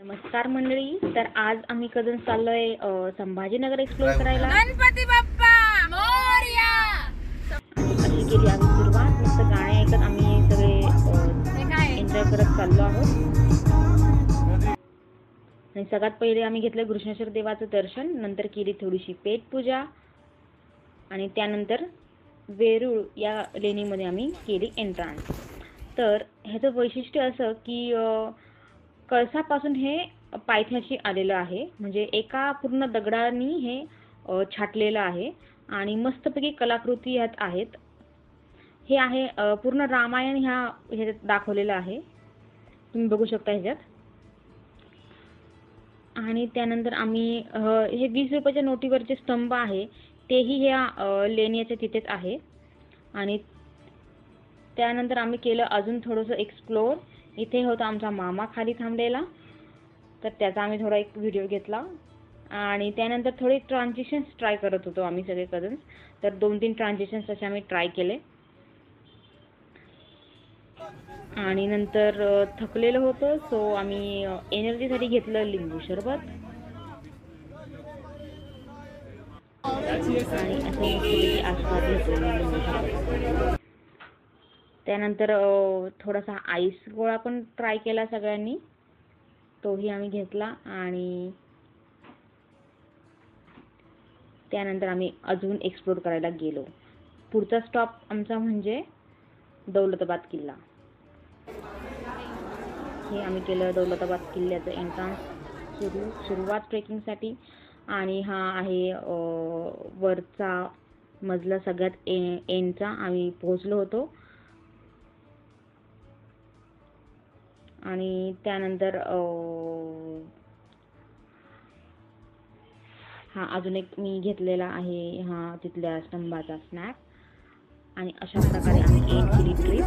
नमस्कार मंडळी. तर आज आम्ही कजन चाललोय संभाजीनगर एक्सप्लोर करायला. गणपती बाप्पा मोरया. अशी केली आम्ही सुरुवात. मस्त गाणे ऐकत आम्ही सगळे एन्जॉय करत चाललो आहोत. आणि सगळ्यात पहिले आम्ही घेतलं घृष्णेश्वर देवाचं दर्शन. नंतर केली थोडीशी पेटपूजा आणि त्यानंतर वेरूळ या लेणीमध्ये आम्ही केली एंट्रान्स. तर ह्याचं वैशिष्ट्य असं की कळसापासून हे पायथ्याशी आलेलं आहे. म्हणजे एका पूर्ण दगडाने हे छाटलेलं आहे आणि मस्तपैकी कलाकृती ह्यात आहेत. हे आहे पूर्ण रामायण ह्याच्यात दाखवलेलं आहे, तुम्ही बघू शकता ह्याच्यात. आणि त्यानंतर आम्ही हे 20 रुपयाच्या नोटीवरचे स्तंभ आहे तेही ह्या लेण्याच्या तिथेच आहे. आणि त्यानंतर आम्ही केलं अजून थोडंसं एक्सप्लोर. इथे होता आमचा मामा खाली थांबलेला, तर त्याचा आम्ही थोडा एक व्हिडिओ घेतला. आणि त्यानंतर थोडे ट्रान्झिशन्स ट्राय करत होतो आम्ही सगळे कझन्स. तर 2-3 ट्रान्झिशन्स असे आम्ही ट्राय केले. आणि नंतर थकलेलं होतं, सो आम्ही एनर्जीसाठी घेतलं लिंबू सरबत. आणि असं आस्वाद घेतलेला लिंबू सरबत. त्यानंतर थोडासा आईस गोळा पण ट्राय केला सगळ्यांनी, तोही आम्ही घेतला. आणि त्यानंतर आम्ही अजून एक्सप्लोर करायला गेलो. पुढचा स्टॉप आमचा म्हणजे दौलताबाद किल्ला. हे आम्ही केलं दौलताबाद किल्ल्याचं एंट्रान्स सुरुवात ट्रेकिंगसाठी. आणि हा आहे वरचा मजला, सगळ्यात एंडचा आम्ही पोहोचलो होतो. आणि त्यानंतर हा अजून एक मी घेतलेला आहे हा तिथल्या स्तंभाचा स्नॅप. आणि अशा प्रकारे आम्ही एंड केली ट्रिप.